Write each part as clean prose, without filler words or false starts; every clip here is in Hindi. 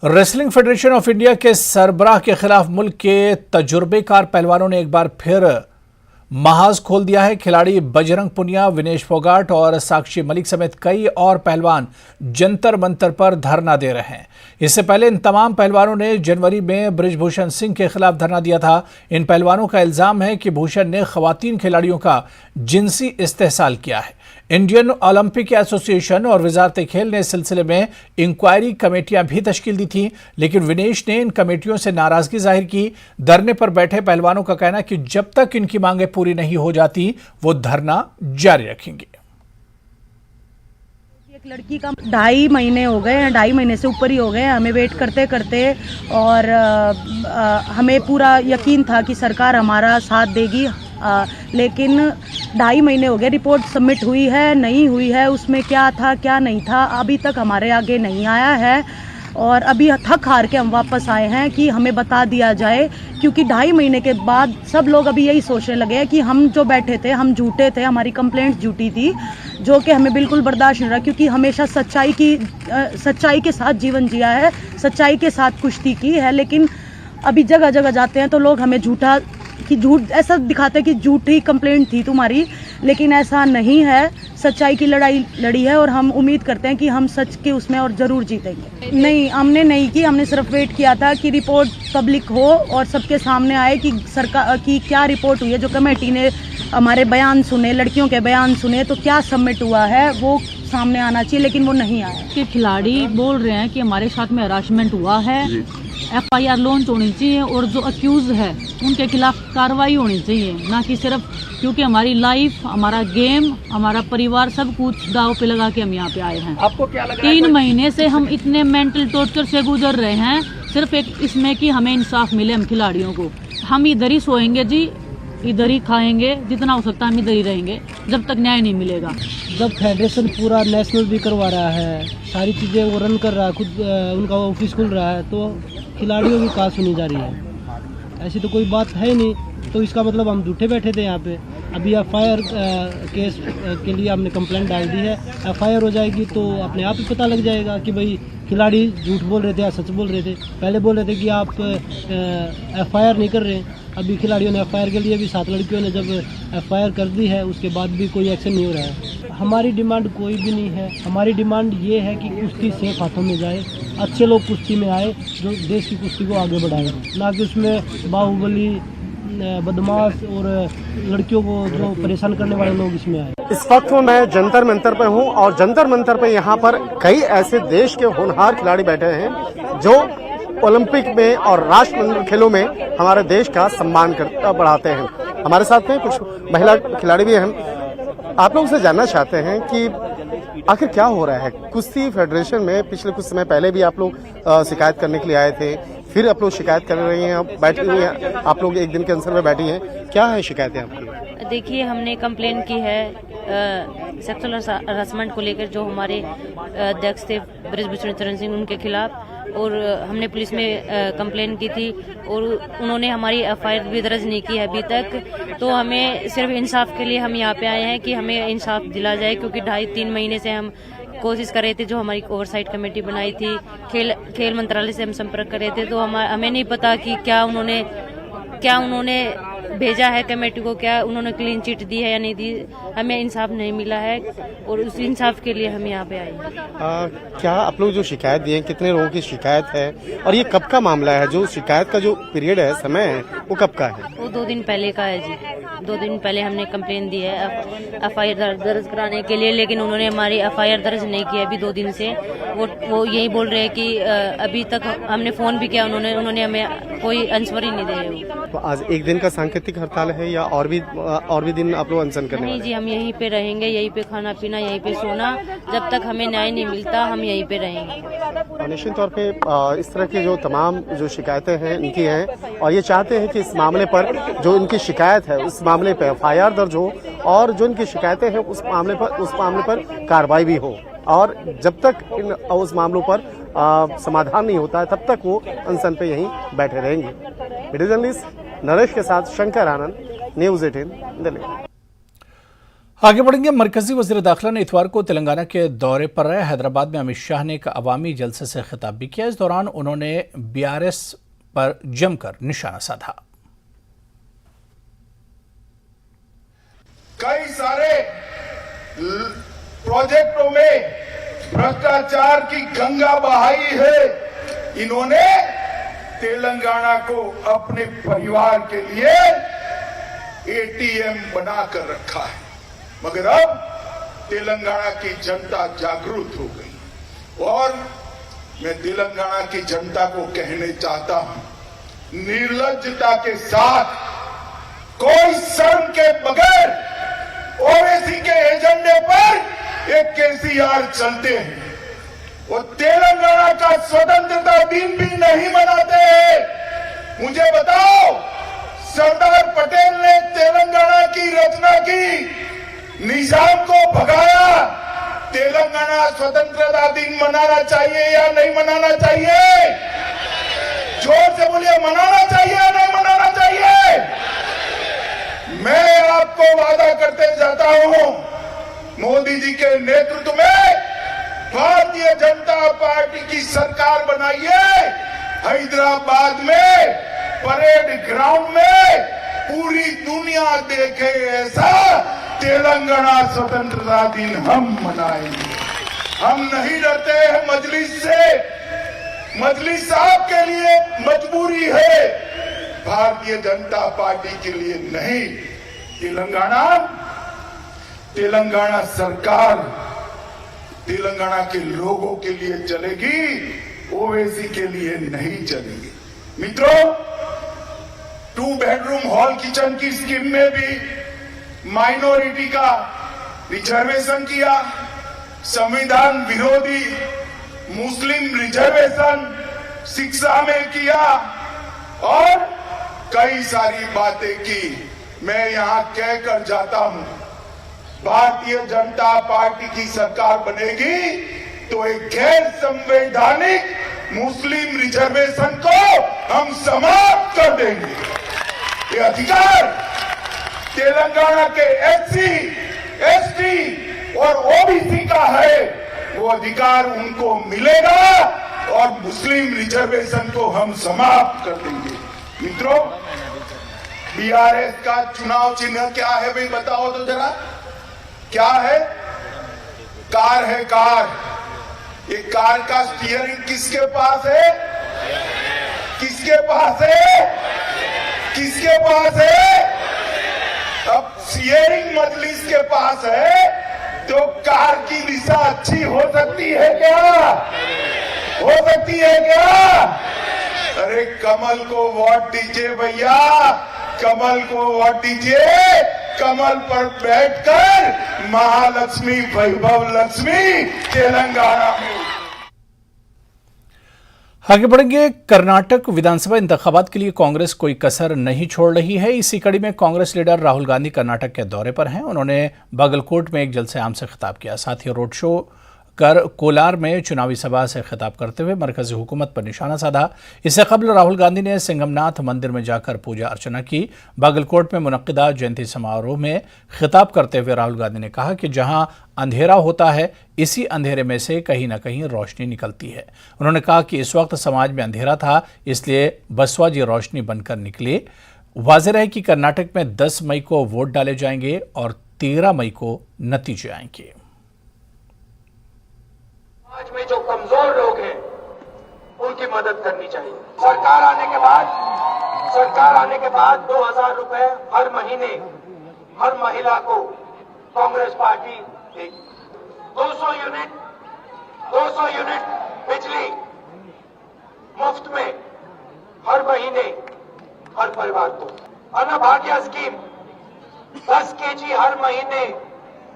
रेसलिंग फेडरेशन ऑफ इंडिया के सरबराह के खिलाफ मुल्क के तजुर्बेकार पहलवानों ने एक बार फिर महाज खोल दिया है। खिलाड़ी बजरंग पुनिया, विनेश फोगाट और साक्षी मलिक समेत कई और पहलवान जंतर मंतर पर धरना दे रहे हैं। इससे पहले इन तमाम पहलवानों ने जनवरी में बृजभूषण सिंह के खिलाफ धरना दिया था। इन पहलवानों का इल्जाम है कि भूषण ने खवातीन खिलाड़ियों का जिनसी इस्तेहसाल किया है। इंडियन ओलंपिक एसोसिएशन और वजारत खेल ने इस सिलसिले में इंक्वायरी कमेटियां भी तश्कील दी थी, लेकिन विनेश ने इन कमेटियों से नाराजगी जाहिर की। धरने पर बैठे पहलवानों का कहना है कि जब तक इनकी मांगें पूरी नहीं हो जाती वो धरना जारी रखेंगे। एक लड़की का 2.5 महीने हो गए हैं, 2.5 महीने से ऊपर ही हो गए हैं हमें वेट करते करते, और हमें पूरा यकीन था कि सरकार हमारा साथ देगी, लेकिन 2.5 महीने हो गए। रिपोर्ट सबमिट हुई है, नहीं हुई है, उसमें क्या था क्या नहीं था अभी तक हमारे आगे नहीं आया है। और अभी थक हार के हम वापस आए हैं कि हमें बता दिया जाए, क्योंकि 2.5 महीने के बाद सब लोग अभी यही सोचने लगे हैं कि हम जो बैठे थे हम झूठे थे, हमारी कंप्लेंट झूठी थी, जो कि हमें बिल्कुल बर्दाश्त नहीं रहा, क्योंकि हमेशा सच्चाई के साथ जीवन जिया है, सच्चाई के साथ कुश्ती की है। लेकिन अभी जगह जगह जाते हैं तो लोग हमें झूठ ऐसा दिखाते हैं कि झूठी कंप्लेंट थी तुम्हारी, लेकिन ऐसा नहीं है। सच्चाई की लड़ाई लड़ी है और हम उम्मीद करते हैं कि हम सच के उसमें और ज़रूर जीतेंगे। नहीं, हमने नहीं की, हमने सिर्फ वेट किया था कि रिपोर्ट पब्लिक हो और सबके सामने आए कि सरकार की क्या रिपोर्ट हुई है। जो कमेटी ने हमारे बयान सुने, लड़कियों के बयान सुने, तो क्या सबमिट हुआ है वो सामने आना चाहिए, लेकिन वो नहीं आया। कि खिलाड़ी बोल रहे हैं कि हमारे साथ में हरासमेंट हुआ है, FIR लॉन्च होनी चाहिए और जो अक्यूज है उनके खिलाफ कार्रवाई होनी चाहिए, ना कि सिर्फ क्योंकि हमारी लाइफ, हमारा गेम, हमारा परिवार सब कुछ दाव पे लगा के हम यहाँ पे आए हैं। आपको क्या लग रहा है? 3 महीने से हम इतने मेंटल टॉर्चर से गुजर रहे हैं, सिर्फ एक इसमें कि हमें इंसाफ मिले हम खिलाड़ियों को। हम इधर ही सोएंगे जी, इधर ही खाएंगे, जितना हो सकता है हम इधर ही रहेंगे जब तक न्याय नहीं मिलेगा। जब फेडरेशन पूरा नेशनल भी करवा रहा है, सारी चीज़ें वो रन कर रहा है, खुद उनका ऑफिस खुल रहा है, तो खिलाड़ियों की कहाँ सुनी जा रही है? ऐसी तो कोई बात है ही नहीं। तो इसका मतलब हम झूठे बैठे थे यहाँ पे। अभी FIR केस के लिए हमने कंप्लेंट डाल दी है, FIR हो जाएगी तो अपने आप ही पता लग जाएगा कि भाई खिलाड़ी झूठ बोल रहे थे या सच बोल रहे थे। पहले बोल रहे थे कि आप FIR नहीं कर रहे हैं, अभी खिलाड़ियों ने FIR के लिए भी 7 लड़कियों ने जब FIR कर दी है, उसके बाद भी कोई एक्शन नहीं हो रहा है। हमारी डिमांड कोई भी नहीं है। हमारी डिमांड ये है कि कुश्ती सेफ हाथों में जाए, अच्छे लोग कुश्ती में आए जो देश की कुश्ती को आगे बढ़ाए, ना कि उसमें बाहुबली, बदमाश और लड़कियों को जो परेशान करने वाले लोग इसमें आए। इस वक्त मैं जंतर मंतर पे हूँ और जंतर मंतर पे यहाँ पर कई ऐसे देश के होनहार खिलाड़ी बैठे हैं जो ओलंपिक में और राष्ट्रमंडल खेलों में हमारे देश का सम्मान बढ़ाते हैं। हमारे साथ में कुछ महिला खिलाड़ी भी हैं। आप लोगों से जानना चाहते हैं कि आखिर क्या हो रहा है कुश्ती फेडरेशन में? पिछले कुछ समय पहले भी आप लोग शिकायत करने के लिए आए थे, फिर आप लोग शिकायत कर रही हैं, बैठी हुई हैं, आप लोग एक दिन के आंसर में बैठी हैं। क्या है शिकायतें आपकी? देखिए, हमने कंप्लेन की है सेक्सुअल हरासमेंट को लेकर, जो हमारे अध्यक्ष थे बृजभूषण सिंह, उनके खिलाफ, और हमने पुलिस में कंप्लेन की थी और उन्होंने हमारी FIR भी दर्ज नहीं की है अभी तक। तो हमें सिर्फ इंसाफ के लिए हम यहाँ पे आए हैं कि हमें इंसाफ दिला जाए, क्योंकि 2.5-3 महीने से हम कोशिश कर रहे थे। जो हमारी ओवरसाइट कमेटी बनाई थी, खेल मंत्रालय से हम संपर्क कर रहे थे, तो हमें नहीं पता कि क्या उन्होंने भेजा है कमेटी को, क्या उन्होंने क्लीन चिट दी है या नहीं दी। हमें इंसाफ नहीं मिला है और उस इंसाफ के लिए हम यहाँ पे आए हैं। क्या आप लोग जो शिकायत दिए, कितने लोगों की शिकायत है और ये कब का मामला है? जो शिकायत का जो पीरियड है, समय है, वो कब का है? वो 2 दिन पहले का है जी। 2 दिन पहले हमने कंप्लेन दी है FIR दर्ज कराने के लिए, लेकिन उन्होंने हमारी FIR दर्ज नहीं की अभी 2 दिन से। वो यही बोल रहे हैं कि अभी तक हमने फोन भी किया, उन्होंने हमें कोई आंसर ही नहीं दे रहे। तो आज एक दिन का सांकेतिक हड़ताल है या और भी दिन आप लोग अनशन करने? नहीं जी, हम यहीं पे रहेंगे, यहीं पे खाना पीना, यहीं पे सोना, जब तक हमें न्याय नहीं मिलता हम यहीं पे रहेंगे। निश्चित तौर पे इस तरह की जो तमाम जो शिकायतें हैं इनकी हैं, और ये चाहते हैं कि इस मामले पर जो इनकी शिकायत है उस मामले पर FIR दर्ज हो और जो इनकी शिकायतें हैं उस मामले पर कार्रवाई भी हो, और जब तक उस मामलों पर समाधान नहीं होता है तब तक वो अनशन पे यहीं बैठे रहेंगे। वीडियो जर्नलिस्ट नरेश के साथ शंकर आनंद, न्यूज़ 18 दिल्ली। आगे बढ़ेंगे। मरकजी वज़ीर दाखिला ने इतवार को तेलंगाना के दौरे पर रहे। हैदराबाद में अमित शाह ने एक अवामी जलसे से खिताब भी किया। इस दौरान उन्होंने BRS पर जमकर निशाना साधा। कई सारे प्रोजेक्टों में भ्रष्टाचार की गंगा बहाई है। इन्होंने तेलंगाना को अपने परिवार के लिए ATM बनाकर रखा है, मगर अब तेलंगाना की जनता जागरूक हो गई और मैं तेलंगाना की जनता को कहने चाहता हूं, निर्लज्जता के साथ कोई शर्म के बगैर ओवैसी के एजेंडे पर एक केसीआर चलते हैं। वो तेलंगाना का स्वतंत्रता दिन भी नहीं मनाते हैं। मुझे बताओ, सरदार पटेल ने तेलंगाना की रचना की, निजाम को भगाया। तेलंगाना स्वतंत्रता दिन मनाना चाहिए या नहीं मनाना चाहिए? जोर से बोलिए, मनाना चाहिए या नहीं मनाना चाहिए? मैं आपको वादा करते जाता हूं, मोदी जी के नेतृत्व में भारतीय जनता पार्टी की सरकार बनाइए। हैदराबाद में परेड ग्राउंड में पूरी दुनिया देखे ऐसा तेलंगाना स्वतंत्रता दिन हम मनाएंगे। हम नहीं डरते हैं मजलिस से। मजलिस आपके लिए मजबूरी है, भारतीय जनता पार्टी के लिए नहीं। तेलंगाना सरकार तेलंगाना के लोगों के लिए चलेगी, ओवैसी के लिए नहीं चलेगी। मित्रों, 2 बेडरूम हॉल किचन की स्कीम में भी माइनॉरिटी का रिजर्वेशन किया, संविधान विरोधी मुस्लिम रिजर्वेशन शिक्षा में किया और कई सारी बातें की। मैं यहां कहकर जाता हूं, भारतीय जनता पार्टी की सरकार बनेगी तो एक गैर संवैधानिक मुस्लिम रिजर्वेशन को हम समाप्त कर देंगे। ये अधिकार तेलंगाना के SC, ST और OBC का है, वो अधिकार उनको मिलेगा और मुस्लिम रिजर्वेशन को हम समाप्त कर देंगे। मित्रों, BRS का चुनाव चिन्ह क्या है भाई, बताओ तो जरा, क्या है? कार है, कार। ये कार का स्टीयरिंग किसके पास है? किसके पास है? किसके पास है? अब स्टीयरिंग मजलिस के पास है तो कार की दिशा अच्छी हो सकती है क्या? हो सकती है क्या? अरे कमल को वोट दीजिए भैया, कमल को वोट दीजिए। कमल पर बैठकर महालक्ष्मी, वैभव लक्ष्मी तेलंगाना में। आगे बढ़ेंगे। कर्नाटक विधानसभा इंतखाबात के लिए कांग्रेस कोई कसर नहीं छोड़ रही है। इसी कड़ी में कांग्रेस लीडर राहुल गांधी कर्नाटक के दौरे पर हैं। उन्होंने बागलकोट में एक जलसे आम से खिताब किया। साथ ही रोड शो कर कोलार में चुनावी सभा से खिताब करते हुए मरकजी हुकूमत पर निशाना साधा। इससे कबल राहुल गांधी ने सिंघमनाथ मंदिर में जाकर पूजा अर्चना की। बागलकोट में मुनक्किदा जयंती समारोह में खिताब करते हुए राहुल गांधी ने कहा कि जहां अंधेरा होता है, इसी अंधेरे में से कहीं ना कहीं रोशनी निकलती है। उन्होंने कहा कि इस वक्त समाज में अंधेरा था, इसलिए बसवा जी रोशनी बनकर निकले। वाज़ेह है कि कर्नाटक में 10 मई को वोट डाले जाएंगे और 13 मई को नतीजे आएंगे। समाज में जो कमजोर लोग हैं उनकी मदद करनी चाहिए। सरकार आने के बाद 2000 रुपए हर महीने हर महिला को कांग्रेस पार्टी देगी। 200 यूनिट बिजली मुफ्त में हर महीने हर परिवार को। अन्नभाग्य स्कीम 10 केजी हर महीने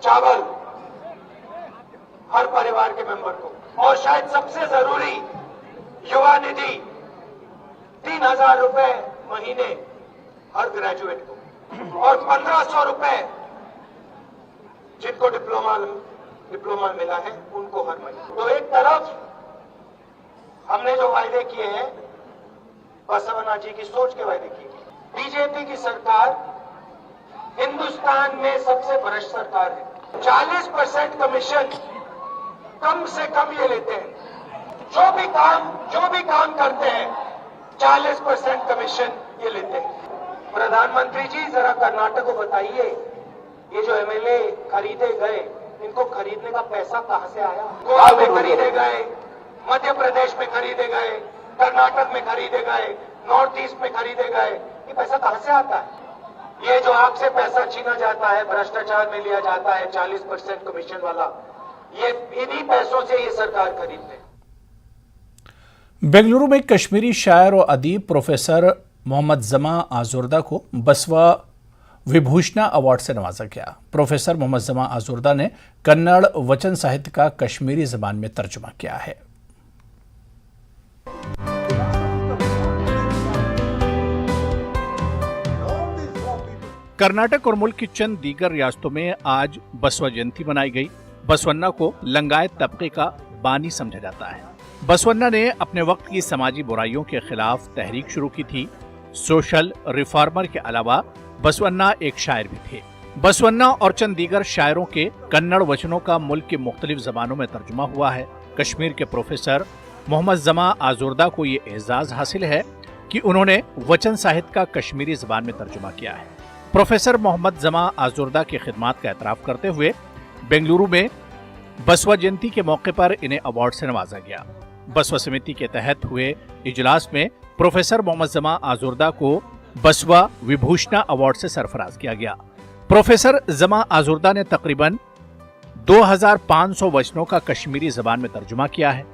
चावल हर परिवार के मेंबर को। और शायद सबसे जरूरी युवा निधि 3000 रुपए महीने हर ग्रेजुएट को और 1500 रुपए जिनको डिप्लोमा मिला है उनको हर महीने। तो एक तरफ हमने जो वायदे किए हैं बसवन्ना जी की सोच के वायदे किए। बीजेपी की सरकार हिंदुस्तान में सबसे भ्रष्ट सरकार है। 40% कमीशन कम से कम ये लेते हैं। जो भी काम करते हैं 40% कमीशन ये लेते हैं। प्रधानमंत्री जी जरा कर्नाटक को बताइए, ये जो एमएलए खरीदे गए, इनको खरीदने का पैसा कहां से आया? गोवा में खरीदे गए, मध्य प्रदेश में खरीदे गए, कर्नाटक में खरीदे गए, नॉर्थ ईस्ट में खरीदे गए, ये पैसा कहां से आता है? ये जो आपसे पैसा छीना जाता है, भ्रष्टाचार में लिया जाता है 40% कमीशन वाला, ये इन्हीं पैसों से ये सरकार खरीदते हैं। बेंगलुरु में कश्मीरी शायर और अदीब प्रोफेसर मोहम्मद जमा आजुर्दा को बसवा विभूषण अवार्ड से नवाजा गया। प्रोफेसर मोहम्मद जमा आजुर्दा ने कन्नड़ वचन साहित्य का कश्मीरी जबान में तर्जुमा किया है। कर्नाटक और मुल्क की चंद दीगर रियासतों में आज बसवा जयंती मनाई गई। बसवन्ना को लंगायत तबके का बानी समझा जाता है। बसवन्ना ने अपने वक्त की समाजी बुराइयों के खिलाफ तहरीक शुरू की थी। सोशल रिफॉर्मर के अलावा बसवन्ना एक शायर भी थे। बसवन्ना और चंद दीगर शायरों के कन्नड़ वचनों का मुल्क के मुख्तलिफ जबानों में तर्जुमा हुआ है। कश्मीर के प्रोफेसर मोहम्मद जमा आजुर्दा को ये एजाज हासिल है कि उन्होंने वचन साहित्य का कश्मीरी जबान में तर्जुमा किया है। प्रोफेसर मोहम्मद जमा आजुर्दा की खिदमात का एतराफ करते हुए बेंगलुरु में बसवा जयंती के मौके पर इन्हें अवार्ड से नवाजा गया। बसवा समिति के तहत हुए इजलास में प्रोफेसर मोहम्मद जमा आजुर्दा को बसवा विभूषण अवार्ड से सरफराज किया गया। प्रोफेसर जमा आजुर्दा ने तकरीबन 2500 वचनों का कश्मीरी जबान में तर्जुमा किया है।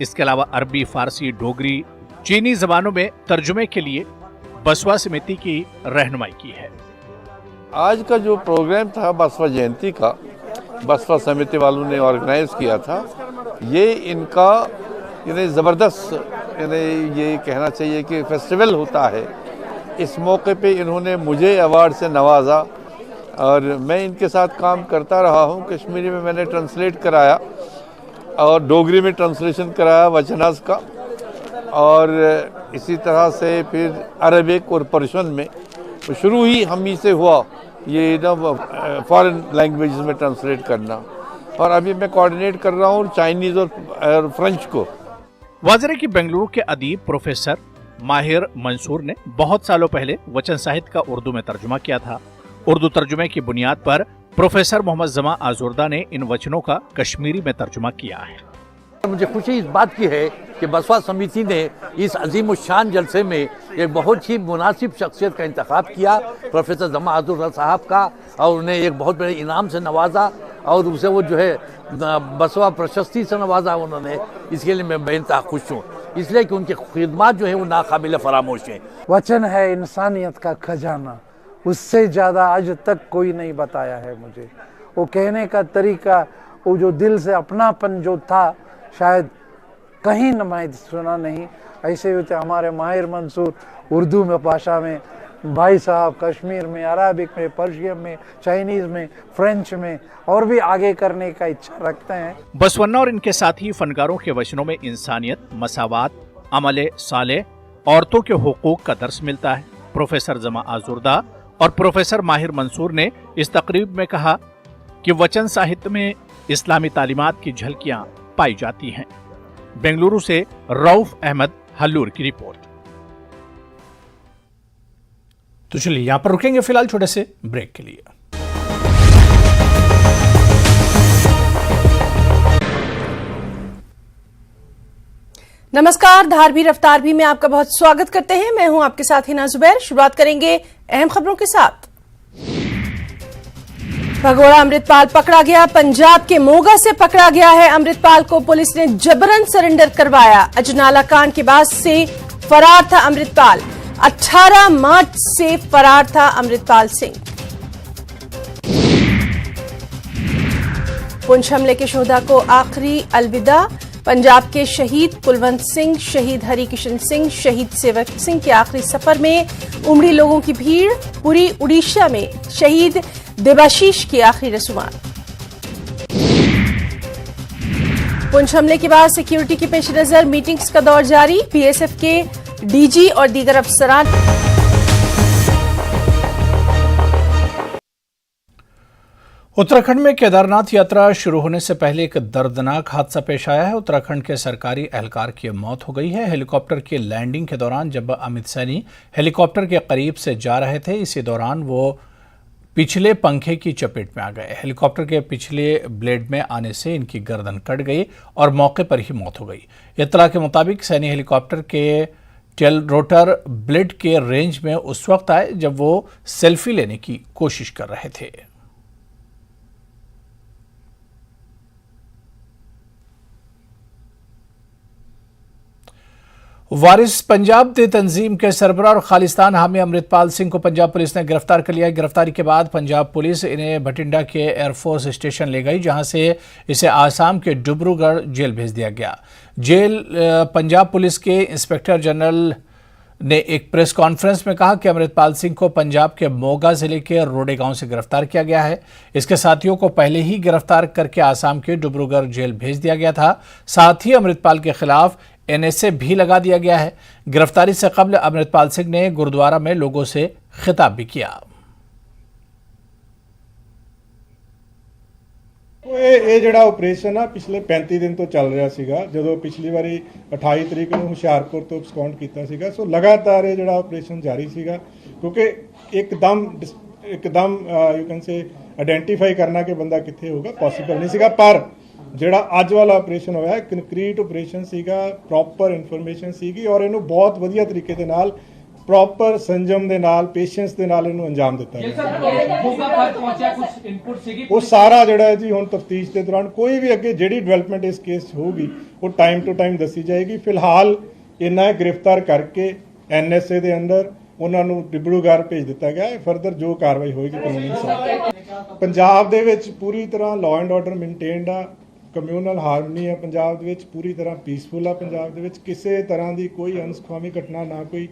इसके अलावा अरबी, फारसी, डोगरी, चीनी जबानों में तर्जुमे के लिए बसवा समिति की रहनुमाई की है। आज का जो प्रोग्राम था बसवा जयंती का, बसवा समिति वालों ने ऑर्गेनाइज किया था। ये इनका ज़बरदस्त ये कहना चाहिए कि फेस्टिवल होता है। इस मौके पे इन्होंने मुझे अवार्ड से नवाजा और मैं इनके साथ काम करता रहा हूँ। कश्मीरी में मैंने ट्रांसलेट कराया और डोगरी में ट्रांसलेशन कराया वचनास का, और इसी तरह से फिर अरबिक और पर्शियन में शुरू ही हम ही से हुआ ये फॉरेन लैंग्वेजेस में ट्रांसलेट करना, और अभी मैं कोऑर्डिनेट कर रहा हूँ चाइनीज़ और फ्रेंच को। वाज़ेह की बेंगलुरु के अदीब प्रोफेसर माहिर मंसूर ने बहुत सालों पहले वचन साहित्य का उर्दू में तर्जुमा किया था। उर्दू तर्जुमे की बुनियाद पर प्रोफेसर मोहम्मद जमा आजुर्दा ने इन वचनों का कश्मीरी में तर्जुमा किया है। मुझे खुशी इस बात की है कि बसवा समिति ने इस अजीम शान जलसे में एक बहुत ही मुनासिब शख्सियत का इंतखाब किया, प्रोफेसर जमा आजुर्दा साहब का, और उन्हें एक बहुत बड़े इनाम से नवाजा और उसे वो जो है बसवा प्रशस्ति से नवाजा उन्होंने। इसके लिए मैं बेइंतहा खुश हूँ, इसलिए कि उनकी खिदमत जो है वो नाकाबिल फरामोश है। वचन है इंसानियत का खजाना, उससे ज़्यादा आज तक कोई नहीं बताया है मुझे। वो कहने का तरीका, वो जो दिल से अपनापन जो था, शायद कहीं नुमाइंद सुना नहीं। ऐसे होते हमारे माहिर मंसूर उर्दू में भाषा में, भाई साहब कश्मीर में, अरबिक में, पर्शियन में, चाइनीज़ में, फ्रेंच में और भी आगे करने का इच्छा रखते हैं। बसवन्ना और इनके साथी फनकारों के वचनों में इंसानियत, मसावात, अमले साले, औरतों के हुकूक का दर्स मिलता है। प्रोफेसर जमा आजुर्दा और प्रोफेसर माहिर मंसूर ने इस तकरीब में कहा कि वचन साहित्य में इस्लामी तालीमात की झलकियां पाई जाती हैं। बेंगलुरु से रऊफ अहमद हल्लूर की रिपोर्ट। तो चलिए यहां पर रुकेंगे फिलहाल छोटे से ब्रेक के लिए। नमस्कार, धारवी रफ्तार भी में आपका बहुत स्वागत करते हैं। मैं हूं आपके साथ हिना जुबैर। शुरुआत करेंगे अहम खबरों के साथ। भगोड़ा अमृतपाल पकड़ा गया। पंजाब के मोगा से पकड़ा गया है अमृतपाल को पुलिस ने जबरन सरेंडर करवाया। अजनाला कांड के बाद से फरार था अमृतपाल। 18 मार्च से फरार था अमृतपाल सिंह। पुंछ हमले के शोधा को आखिरी अलविदा। पंजाब के शहीद कुलवंत सिंह, शहीद हरिकिशन सिंह, शहीद सेवक सिंह के आखिरी सफर में उमड़ी लोगों की भीड़। पूरी उड़ीसा में शहीद देबाशीष की आखिरी रसूमात। पुंछ हमले के बाद सिक्योरिटी के पेश नजर मीटिंग्स का दौर जारी। बीएसएफ के डीजी और दीगर अफसरान उत्तराखंड में केदारनाथ यात्रा शुरू होने से पहले एक दर्दनाक हादसा पेश आया है। उत्तराखंड के सरकारी एहलकार की मौत हो गई है। हेलीकॉप्टर की लैंडिंग के दौरान जब अमित सैनी हेलीकॉप्टर के करीब से जा रहे थे, इसी दौरान वो पिछले पंखे की चपेट में आ गए। हेलीकॉप्टर के पिछले ब्लेड में आने से इनकी गर्दन कट गई और मौके पर ही मौत हो गई। इत्तला के मुताबिक सैनी हेलीकॉप्टर के टेल रोटर ब्लेड के रेंज में उस वक्त आए जब वो सेल्फी लेने की कोशिश कर रहे थे। वारिस पंजाब दे तंजीम के सरबराह और खालिस्तान हामी अमृतपाल सिंह को पंजाब पुलिस ने गिरफ्तार कर लिया। गिरफ्तारी के बाद पंजाब पुलिस इन्हें भटिंडा के एयरफोर्स स्टेशन ले गई, जहां से इसे आसाम के डिब्रूगढ़ जेल भेज दिया गया। जेल पंजाब पुलिस के इंस्पेक्टर जनरल ने एक प्रेस कॉन्फ्रेंस में कहा कि अमृतपाल सिंह को पंजाब के मोगा जिले के रोडे गांव से गिरफ्तार किया गया है। इसके साथियों को पहले ही गिरफ्तार करके आसाम के डिब्रूगढ़ जेल भेज दिया गया था। साथ ही अमृतपाल के खिलाफ एनएसए भी लगा दिया गया है। गिरफ्तारी से कबल अमृतपाल सिंह ने गुरुद्वारा में लोगों से खिताब भी किया। ਇਹ ਜਿਹੜਾ ਆਪਰੇਸ਼ਨ ਆ ਪਿਛਲੇ 35 ਦਿਨ ਤੋਂ ਚੱਲ ਰਿਹਾ ਸੀਗਾ। ਜਦੋਂ ਪਿਛਲੀ ਵਾਰੀ 28 ਤਰੀਕ ਨੂੰ ਹੁਸ਼ਿਆਰਪੁਰ ਤੋਂ ਐਕਸਕਾਉਂਟ ਕੀਤਾ ਸੀਗਾ, ਸੋ ਲਗਾਤਾਰ ਇਹ ਜਿਹੜਾ ਆਪਰੇਸ਼ਨ ਜਾਰੀ ਸੀਗਾ, ਕਿਉਂਕਿ ਇੱਕਦਮ ਯੂ ਕੈਨ ਸੇ ਆਇਡੈਂਟੀਫਾਈ ਕਰਨਾ ਕਿ ਬੰਦਾ ਕਿੱਥੇ ਹੋਊਗਾ ਪੋਸੀਬਲ ਨਹੀਂ ਸੀਗਾ। ਪਰ ਜਿਹੜਾ ਅੱਜ ਵਾਲਾ ਆਪਰੇਸ਼ਨ ਹੋਇਆ ਕੰਕਰੀਟ ਆਪਰੇਸ਼ਨ ਸੀਗਾ, ਪ੍ਰੋਪਰ ਇਨਫੋਰਮੇਸ਼ਨ ਸੀਗੀ ਔਰ ਇਹਨੂੰ ਬਹੁਤ ਵਧੀਆ ਤਰੀਕੇ ਦੇ ਨਾਲ ਪ੍ਰੋਪਰ ਸੰਜਮ ਦੇ ਨਾਲ ਪੇਸ਼ੈਂਸ ਦੇ ਨਾਲ ਇਹਨੂੰ ਅੰਜਾਮ ਦਿੱਤਾ ਗਿਆ। ਉਹ ਸਾਰਾ ਜਿਹੜਾ ਹੈ ਜੀ ਹੁਣ ਤਫਤੀਸ਼ ਦੇ ਦੌਰਾਨ ਕੋਈ ਵੀ ਅੱਗੇ ਜਿਹੜੀ ਡਿਵੈਲਪਮੈਂਟ ਇਸ ਕੇਸ 'ਚ ਹੋਊਗੀ ਉਹ ਟਾਈਮ ਟੂ ਟਾਈਮ ਦੱਸੀ ਜਾਏਗੀ। ਫਿਲਹਾਲ ਇਹਨਾਂ ਗ੍ਰਿਫਤਾਰ ਕਰਕੇ ਐਨਐਸਏ ਦੇ ਅੰਦਰ ਉਹਨਾਂ ਨੂੰ ਡਿਬਰੂਗੜ੍ਹ ਭੇਜ ਦਿੱਤਾ ਗਿਆ ਹੈ। ਫਰਦਰ ਜੋ ਕਾਰਵਾਈ ਹੋਏਗੀ ਕਾਨੂੰਨੀ ਹਿਸਾਬ। ਪੰਜਾਬ ਦੇ ਵਿੱਚ ਪੂਰੀ ਤਰ੍ਹਾਂ ਲਾਅ ਐਂਡ ਆਰਡਰ ਮੇਨਟੇਨਡ ਆ, ਕਮਿਊਨਲ ਹਾਰਮਨੀ ਹੈ ਪੰਜਾਬ ਦੇ ਵਿੱਚ, ਪੂਰੀ ਤਰ੍ਹਾਂ ਪੀਸਫੁਲ ਆ ਪੰਜਾਬ ਦੇ ਵਿੱਚ। ਕਿਸੇ ਤਰ੍ਹਾਂ ਦੀ ਕੋਈ ਅਨਸੁਖਾਵੀ ਘਟਨਾ ਨਾ ਕੋਈ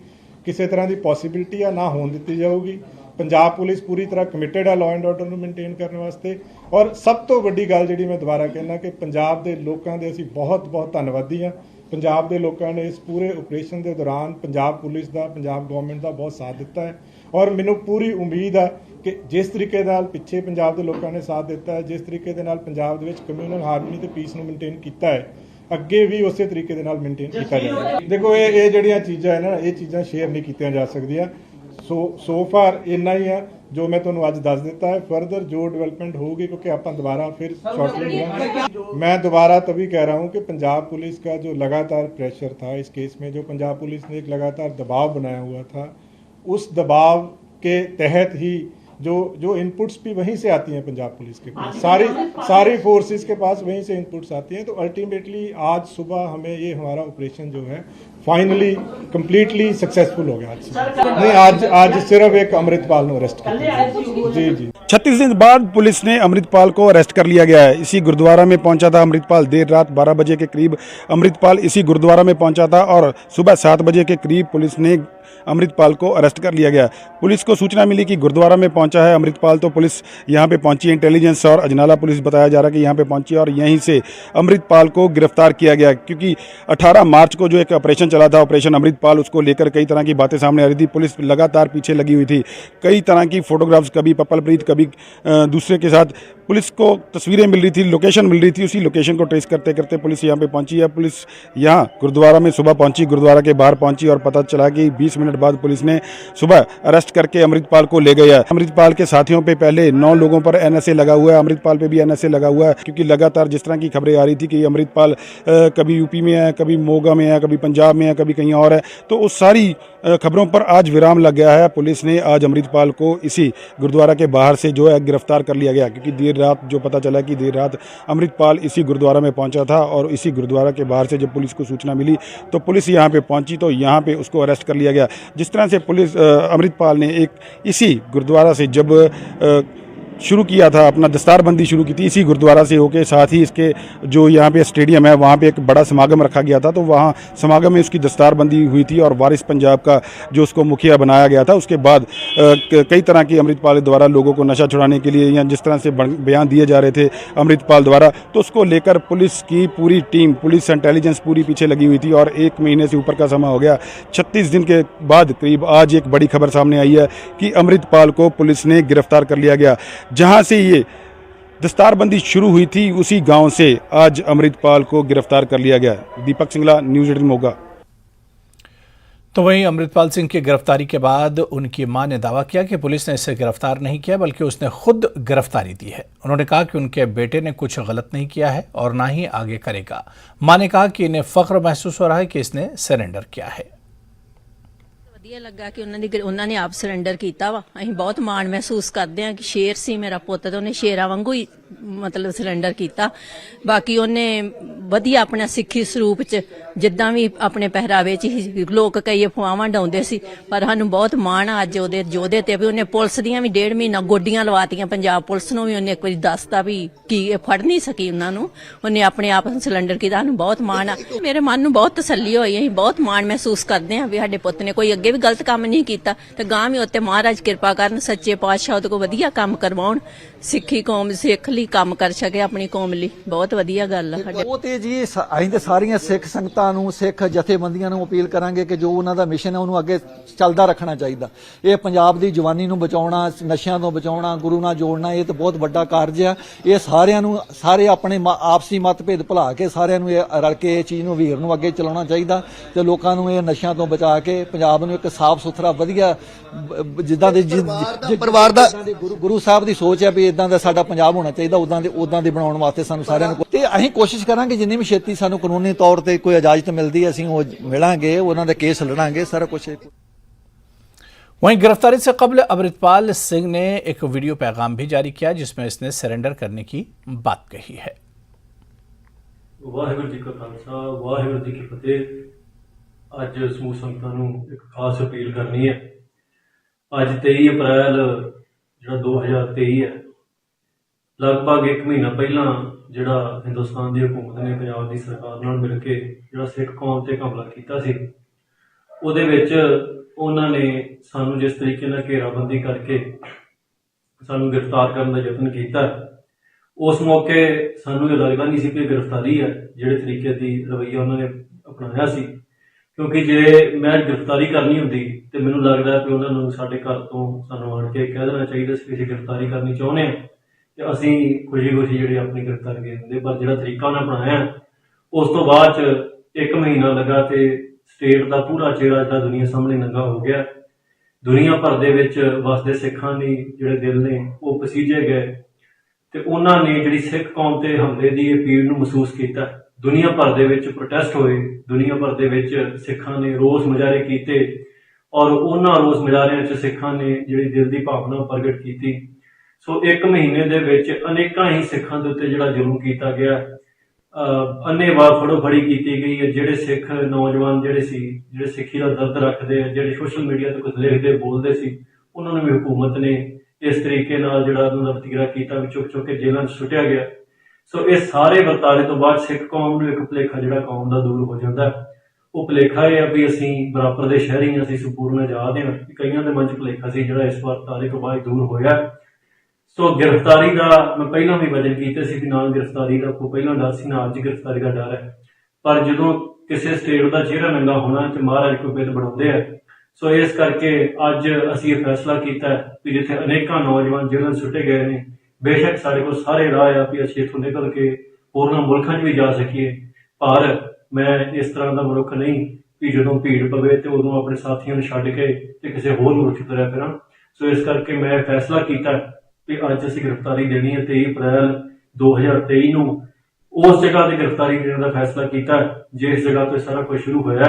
ਕਿਸੇ ਤਰ੍ਹਾਂ ਦੀ ਪੋਸੀਬਿਲਿਟੀ ਆ ਨਾ ਹੋਣ ਦਿੱਤੀ ਜਾਊਗੀ। ਪੰਜਾਬ ਪੁਲਿਸ ਪੂਰੀ ਤਰ੍ਹਾਂ ਕਮਿਟਡ ਆ ਲਾਅ ਐਂਡ ਆਰਡਰ ਨੂੰ ਮੇਨਟੇਨ ਕਰਨ ਵਾਸਤੇ। ਔਰ ਸਭ ਤੋਂ ਵੱਡੀ ਗੱਲ ਜਿਹੜੀ ਮੈਂ ਦੁਬਾਰਾ ਕਹਿਣਾ ਕਿ ਪੰਜਾਬ ਦੇ ਲੋਕਾਂ ਦੇ ਅਸੀਂ ਬਹੁਤ ਬਹੁਤ ਧੰਨਵਾਦੀ ਹਾਂ। ਪੰਜਾਬ ਦੇ ਲੋਕਾਂ ਨੇ ਇਸ ਪੂਰੇ ਆਪਰੇਸ਼ਨ ਦੇ ਦੌਰਾਨ ਪੰਜਾਬ ਪੁਲਿਸ ਦਾ, ਪੰਜਾਬ ਗਵਰਨਮੈਂਟ ਦਾ ਬਹੁਤ ਸਾਥ ਦਿੱਤਾ ਹੈ ਔਰ ਮੈਨੂੰ ਪੂਰੀ ਉਮੀਦ ਆ ਕਿ ਜਿਸ ਤਰੀਕੇ ਨਾਲ ਪਿੱਛੇ ਪੰਜਾਬ ਦੇ ਲੋਕਾਂ ਨੇ ਸਾਥ ਦਿੱਤਾ ਹੈ, ਜਿਸ ਤਰੀਕੇ ਦੇ ਨਾਲ ਪੰਜਾਬ ਦੇ ਵਿੱਚ ਕਮਿਊਨਲ ਹਾਰਮਨੀ ਤੇ ਪੀਸ ਨੂੰ ਮੇਨਟੇਨ ਕੀਤਾ ਹੈ, ਅੱਗੇ ਵੀ ਉਸੇ ਤਰੀਕੇ ਦੇ ਨਾਲ ਮੇਨਟੇਨ ਕੀਤਾ ਜਾਏਗਾ। ਦੇਖੋ ਇਹ ਜਿਹੜੀਆਂ ਚੀਜ਼ਾਂ ਹੈ ਨਾ, ਇਹ ਚੀਜ਼ਾਂ ਸ਼ੇਅਰ ਨਹੀਂ ਕੀਤੀਆਂ ਜਾ ਸਕਦੀਆਂ। ਸੋ ਫਾਰ ਇੰਨਾ ਹੀ ਆ ਜੋ ਮੈਂ ਤੁਹਾਨੂੰ ਅੱਜ ਦੱਸ ਦਿੱਤਾ ਹੈ। ਫਰਦਰ ਜੋ डेवलपमेंट होगी क्योंकि आप दोबारा फिर शॉर्टली मैं दोबारा तभी कह रहा हूँ कि पंजाब पुलिस का जो लगातार प्रेशर था इस केस में, जो पंजाब पुलिस ने एक लगातार दबाव बनाया हुआ था, उस दबाव के तहत ही जो इनपुट्स भी वहीं से आती हैं पंजाब पुलिस के पास, सारी फोर्सेस के पास वहीं से इनपुट्स आती हैं। तो अल्टीमेटली आज सुबह हमें ये हमारा ऑपरेशन जो है फाइनली कंप्लीटली सक्सेसफुल हो गया। नहीं, आज सिर्फ एक अमृतपाल ने अरेस्ट किया। जी 36 दिन बाद पुलिस ने अमृतपाल को अरेस्ट कर लिया गया है। इसी गुरुद्वारा में पहुंचा था अमृतपाल। देर रात 12 बजे के करीब अमृतपाल इसी गुरुद्वारा में पहुंचा था और सुबह 7 बजे के करीब पुलिस ने अमृतपाल को अरेस्ट कर लिया गया। पुलिस को सूचना मिली कि गुरुद्वारा में पहुंचा है अमृतपाल, तो पुलिस यहां पे पहुंची। इंटेलिजेंस और अजनाला पुलिस बताया जा रहा है कि यहां पे पहुंची और यहीं से अमृतपाल को गिरफ्तार किया गया, क्योंकि 18 मार्च को जो एक ऑपरेशन चला था, ऑपरेशन अमृतपाल, उसको लेकर कई तरह की बातें सामने आ रही थी। पुलिस लगातार पीछे लगी हुई थी। कई तरह की फोटोग्राफ्स, कभी पप्पलप्रीत, कभी दूसरे के साथ पुलिस को तस्वीरें मिल रही थी, लोकेशन मिल रही थी। उसी लोकेशन को ट्रेस करते करते पुलिस यहाँ पे पहुंची है। पुलिस यहाँ गुरुद्वारा में सुबह पहुंची, गुरुद्वारा के बाहर पहुंची और पता चला कि 20 मिनट बाद पुलिस ने सुबह अरेस्ट करके अमृतपाल को ले गया। अमृतपाल के साथियों पे पहले 9 लोगों पर एनएसए लगा हुआ है, अमृतपाल पे भी एनएसए लगा हुआ है, क्योंकि लगातार जिस तरह की खबरें आ रही थी कि अमृतपाल कभी यूपी में है, कभी मोगा में है, कभी पंजाब में है, कभी कहीं और है, तो उस सारी खबरों पर आज विराम लग गया है। पुलिस ने आज अमृतपाल को इसी गुरुद्वारा के बाहर से जो है गिरफ्तार कर लिया गया, क्योंकि देर रात जो पता चला कि देर रात अमृतपाल इसी गुरुद्वारा में पहुंचा था और इसी गुरुद्वारा के बाहर से जब पुलिस को सूचना मिली तो पुलिस यहां पे पहुंची, तो यहां पे उसको अरेस्ट कर लिया गया। जिस तरह से पुलिस अमृतपाल ने एक इसी गुरुद्वारा से जब शुरू किया था, अपना दस्तारबंदी शुरू की थी इसी गुरुद्वारा से होके, साथ ही इसके जो यहाँ पे स्टेडियम है वहाँ पे एक बड़ा समागम रखा गया था, तो वहाँ समागम में उसकी दस्तारबंदी हुई थी और वारिस पंजाब का जो उसको मुखिया बनाया गया था। उसके बाद कई तरह की अमृतपाल द्वारा लोगों को नशा छुड़ाने के लिए या जिस तरह से बयान दिए जा रहे थे अमृतपाल द्वारा, तो उसको लेकर पुलिस की पूरी टीम, पुलिस इंटेलिजेंस पूरी पीछे लगी हुई थी और 1 महीने से ऊपर का समय हो गया। 36 दिन के बाद करीब आज एक बड़ी खबर सामने आई है कि अमृतपाल को पुलिस ने गिरफ्तार कर लिया गया, जहां से ये दस्तारबंदी शुरू हुई थी, उसी गांव से आज अमृतपाल को गिरफ्तार कर लिया गया। दीपक सिंगला, न्यूज़ 18 मोगा। तो वहीं अमृतपाल सिंह की गिरफ्तारी के बाद उनकी मां ने दावा किया कि पुलिस ने इसे गिरफ्तार नहीं किया, बल्कि उसने खुद गिरफ्तारी दी है। उन्होंने कहा कि उनके बेटे ने कुछ गलत नहीं किया है और ना ही आगे करेगा। मां ने कहा कि इन्हें फख्र महसूस हो रहा है कि इसने सरेंडर किया है। ਵਧੀਆ ਲੱਗਾ ਕਿ ਉਹਨਾਂ ਨੇ ਆਪ ਸਰੈਂਡਰ ਕੀਤਾ ਵਾ। ਅਸੀਂ ਬਹੁਤ ਮਾਣ ਮਹਿਸੂਸ ਕਰਦੇ ਹਾਂ ਕਿ ਸ਼ੇਰ ਸੀ ਮੇਰਾ ਪੁੱਤ ਤੇ ਉਹਨੇ ਸ਼ੇਰਾਂ ਵਾਂਗੂ ਹੀ ਮਤਲਬ ਸਰੈਂਡਰ ਕੀਤਾ। ਬਾਕੀ ਉਹਨੇ ਵਧੀਆ ਆਪਣਾ ਸਿੱਖੀ ਸਰੂਪ ਚ ਜਿੱਦਾਂ ਵੀ ਆਪਣੇ ਪਹਿਰਾਵੇ ਚ ਹੀ ਲੋਕ ਕਈ ਅਫਵਾਹਾਂ ਡਾਉਂਦੇ ਸੀ, ਪਰ ਸਾਨੂੰ ਬਹੁਤ ਮਾਣ ਆ ਅੱਜ ਉਹਦੇ ਯੋਧੇ ਤੇ ਵੀ ਉਹਨੇ ਪੁਲਿਸ ਦੀਆਂ ਵੀ 1.5 ਮਹੀਨਾ ਗੋਡੀਆਂ ਲਵਾਤੀਆਂ। ਪੰਜਾਬ ਪੁਲਿਸ ਨੂੰ ਵੀ ਉਹਨੇ ਇੱਕ ਵਾਰੀ ਦੱਸਤਾ ਵੀ ਕੀ ਇਹ ਫੜ ਨਹੀਂ ਸਕੀ ਉਹਨਾਂ ਨੂੰ, ਉਹਨੇ ਆਪਣੇ ਆਪ ਸਿਲੰਡਰ ਕੀਤਾ। ਸਾਨੂੰ ਬਹੁਤ ਮਾਣ ਆ, ਮੇਰੇ ਮਨ ਨੂੰ ਬਹੁਤ ਤਸੱਲੀ ਹੋਈ। ਅਸੀਂ ਬਹੁਤ ਮਾਣ ਮਹਿਸੂਸ ਕਰਦੇ ਹਾਂ ਵੀ ਸਾਡੇ ਪੁੱਤ ਨੇ ਕੋਈ ਅੱਗੇ ਵੀ ਗਲਤ ਕੰਮ ਨਹੀਂ ਕੀਤਾ ਤੇ ਗਾਂ ਵੀ ਉੱਤੇ ਮਹਾਰਾਜ ਕਿਰਪਾ ਕਰਨ, ਸੱਚੇ ਪਾਤਸ਼ਾਹ ਉਹਦੇ ਕੋਲ ਵਧੀਆ ਕੰਮ ਕਰਵਾਉਣ, ਸਿੱਖੀ ਕੌਮ ਸਿੱਖ ਲਈ ਕੰਮ ਕਰ ਸਕੇ ਆਪਣੀ ਕੌਮ ਲਈ। ਬਹੁਤ ਵਧੀਆ ਗੱਲ ਆ ਸਾਡੇ। ਉਹ ਤੇ ਜੀ ਅਸੀਂ ਤੇ ਸਾਰੀਆਂ ਸਿੱਖ ਸੰਗਤਾਂ ਨੂੰ, ਸਿੱਖ ਜਥੇਬੰਦੀਆਂ ਨੂੰ ਅਪੀਲ ਕਰਾਂਗੇ ਕਿ ਜੋ ਉਹਨਾਂ ਦਾ ਮਿਸ਼ਨ ਹੈ ਉਹਨੂੰ ਅੱਗੇ ਚੱਲਦਾ ਰੱਖਣਾ ਚਾਹੀਦਾ। ਇਹ ਪੰਜਾਬ ਦੀ ਜਵਾਨੀ ਨੂੰ ਬਚਾਉਣਾ, ਨਸ਼ਿਆਂ ਤੋਂ ਬਚਾਉਣਾ, ਗੁਰੂ ਨਾਲ ਜੋੜਨਾ, ਇਹ ਤਾਂ ਬਹੁਤ ਵੱਡਾ ਕਾਰਜ ਆ। ਇਹ ਸਾਰਿਆਂ ਨੂੰ, ਸਾਰੇ ਆਪਣੇ ਆਪਸੀ ਮਤਭੇਦ ਭੁਲਾ ਕੇ ਸਾਰਿਆਂ ਨੂੰ ਇਹ ਰਲ ਕੇ ਇਹ ਚੀਜ਼ ਨੂੰ ਵੀਰ ਨੂੰ ਅੱਗੇ ਚਲਾਉਣਾ ਚਾਹੀਦਾ ਤੇ ਲੋਕਾਂ ਨੂੰ ਇਹ ਨਸ਼ਿਆਂ ਤੋਂ ਬਚਾ ਕੇ ਪੰਜਾਬ ਨੂੰ ਇੱਕ ਸਾਫ਼ ਸੁਥਰਾ ਵਧੀਆ ਜਿੱਦਾਂ ਦੇ ਪਰਿਵਾਰ ਦਾ ਗੁਰੂ ਸਾਹਿਬ ਦੀ ਸੋਚ ਹੈ ਵੀ ਇਦਾਂ ਦਾ ਸਾਡਾ ਪੰਜਾਬ ਹੋਣਾ ਚਾਹੀਦਾ, ਉਦਾਂ ਦੇ ਬਣਾਉਣ ਵਾਸਤੇ ਸਾਨੂੰ ਸਾਰਿਆਂ ਨੂੰ ਤੇ ਅਸੀਂ ਕੋਸ਼ਿਸ਼ ਕਰਾਂਗੇ ਜਿੰਨੀ ਵੀ ਛੇਤੀ ਸਾਨੂੰ ਕਾਨੂੰਨੀ ਤੌਰ ਤੇ ਕੋਈ ਇਜਾਜ਼ਤ ਮਿਲਦੀ ਹੈ ਅਸੀਂ ਉਹ ਮਿਲਾਂਗੇ, ਉਹਨਾਂ ਦਾ ਕੇਸ ਲੜਾਂਗੇ, ਸਾਰਾ ਕੁਝ। वहीं गिरफ्तारी से कबल अमृतपाल सिंह ने एक वीडियो पैगाम भी जारी किया जिसमें इसने सरेंडर करने की बात कही है। वाहिगुरू जी का खालसा, वाहिगुरू जी की फतेह। अज समूह संगतां नूं एक खास अपील करनी है। अज 23 अप्रैल जो 2023 है, लगभग 1 महीना पहला जिहड़ा हिंदुस्तान की हुकूमत ने पंजाब की सरकार नाल मिल के जिहड़ा सिख कौम ते हमला कीता सी, उहदे विच उन्होंने सानू जिस तरीके नाल घेराबंदी करके सानू गिरफ्तार करने का यत्न किया, उस मौके सानू ये लगता नहीं सी कि गिरफ्तारी है जिहड़े तरीके की रवैया उन्होंने अपनाया सी। क्योंकि जे मैं गिरफ्तारी करनी होंदी तो मैनूं लगदा कि उन्होंने साडे घर तो सानू आण के कह देना चाहिए कि असीं गिरफ्तारी करनी चाहुंदे हां ते असीं खुशी खुशी जिहड़ी अपनी गिरफ्तारी दे दिंदे। पर जिहड़ा तरीका उन्होंने अपनाया उस तो बाद 1 महीना लगा तो स्टेट का पूरा चेहरा जो दुनिया सामने नंगा हो गया। दुनिया भर दे विच वसदे सिखां दी जिहड़े दिल ने वो पसीजे गए ते उन्होंने जिहड़ी सिख कौम ते हमले दी पीड़ नूं महसूस कीता। दुनिया भर दे विच प्रोटेस्ट होए, दुनिया भर दे विच सिखां ने रोस मुजाहरे कीते और उन्हां रोस मुजाहरिਆਂ च सिखां ने जिहड़ी दिल दी भावना प्रगट कीती। सो 1 महीने दे विच अनेकां ही सिखां दे उत्ते जिहड़ा जुल्म कीता गया, अन्नेवाह फड़ो फड़ी की गई है। जिहड़े सिख नौजवान जिहड़े सिक्खी का दर्द रखते हैं, जिहड़े सोशल मीडिया ते कुछ लिखते बोलते सी, उन्होंने भी हुकूमत ने इस तरीके नाल जिहड़ा उन्होंने वतीरा कीता भी चुक चुक के जेलों च सुट्टिया गया। सो इस सारे वरतारे तो बाद सिख कौम नूं एक भुलेखा जिहड़ा कौम दा दूर हो जाता है। वो भुलेखा है भी असीं बराबर दे शहरी हां, असीं संपूर्ण आजाद हां। कईयां दे मन च भुलेखा सी जिहड़ा इस वरतारे तो बाद दूर होया। सो गिरफ्तारी का मैं पहला भी वजन किए सी ना गिरफ्तारी का कोई पहला डर सी ना अज गिरफ्तारी का डर है। पर जो किसी स्टेट का चेहरा नंगा होना तो महाराज को बिल बनाते हैं। सो इस करके अज असीं फैसला किया कि जिथे अनेकों नौजवान जेलों सुटे गए हैं, बेशक साढ़े को सारे राह आ भी असीं इत्थों निकल के होरनां मुल्कां च भी जा सकीए, पर मैं इस तरह का मनुख नहीं कि जो भीड़ पवे तो उदों अपने साथियों छड्ड के किसी होर मुल्क च तुरिया फिरां। सो इस करके मैं फैसला किया कि अज असीं गिरफ्तारी देनी है। 23 अप्रैल 2023 नूं उस जगह की गिरफ्तारी देने का फैसला किया जिस जगह तो सारा कुछ शुरू होया।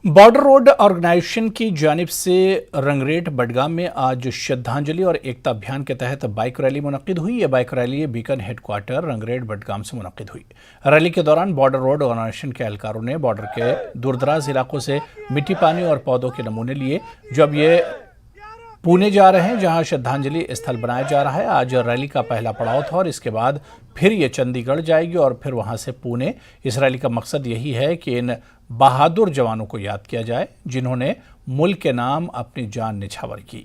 बॉर्डर रोड ऑर्गेनाइजेशन की जानिब से रंगरेट बडगाम में आज श्रद्धांजलि और एकता अभियान के तहत बाइक रैली मुनक्किद हुई। ये bike rally Beacon headquarter Rangreth Budgam से मुनक्किद हुई। रैली के दौरान बॉर्डर रोड ऑर्गेनाइजेशन के एहलकारों ने बॉर्डर के दूरदराज इलाकों से मिट्टी, पानी और पौधों के नमूने लिए, जो अब ये पुणे जा रहे हैं जहां श्रद्धांजलि स्थल बनाया जा रहा है। आज रैली का पहला पड़ाव था और इसके बाद फिर ये चंडीगढ़ जाएगी और फिर वहां से पुणे। इस रैली का मकसद यही है कि इन बहादुर जवानों को याद किया जाए जिन्होंने मुल्क के नाम अपनी जान निछावर की।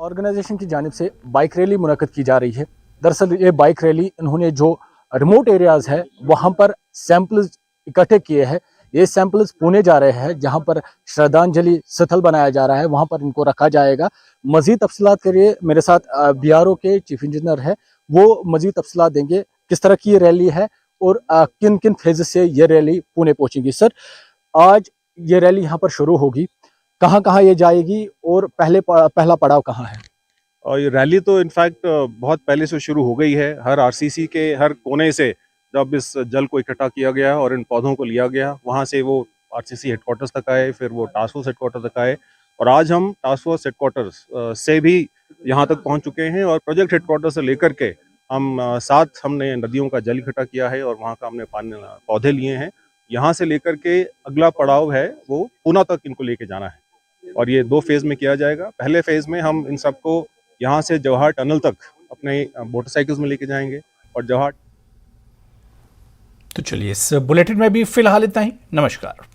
ऑर्गेनाइजेशन की जानिब से बाइक रैली मुनक्किद की जा रही है। दरअसल ये बाइक रैली इन्होंने जो रिमोट एरियाज़ है वहाँ पर सैंपल्स इकट्ठे किए हैं ये सैंपल्स पुणे जा रहे हैं, जहां पर श्रद्धांजलि स्थल बनाया जा रहा है, वहां पर इनको रखा जाएगा। मजीद तफसीलात के लिए मेरे साथ BRO के चीफ इंजीनियर है, वो मजीद तफसीलात देंगे किस तरह की ये रैली है और किन किन फेज से ये रैली पुणे पहुंचेगी। सर, आज ये रैली यहाँ पर शुरू होगी, कहाँ कहाँ ये जाएगी और पहला पड़ाव कहाँ है? और ये रैली तो इनफैक्ट बहुत पहले से शुरू हो गई है। हर RCC के हर कोने से जब इस जल को इकट्ठा किया गया और इन पौधों को लिया गया, वहाँ से वो RCC हेडक्वार्टर्स तक आए, फिर वो टास्क फोर्स हेडक्वार्टर तक आए और आज हम टास्क फोर्स हेडक्वार्टर्स से भी यहाँ तक पहुँच चुके हैं और प्रोजेक्ट हेडक्वार्टर से लेकर के हम साथ हमने नदियों का जल इकट्ठा किया है और वहाँ का हमने पौधे लिए हैं। यहाँ से लेकर के अगला पड़ाव है वो पूना तक इनको लेके जाना है और ये 2 फेज में किया जाएगा। पहले फेज में हम इन सबको यहाँ से जवाहर टनल तक अपने मोटरसाइकिल्स में लेके जाएंगे और जवाहर। तो चलिए, इस बुलेटिन में भी फिलहाल इतना ही। नमस्कार।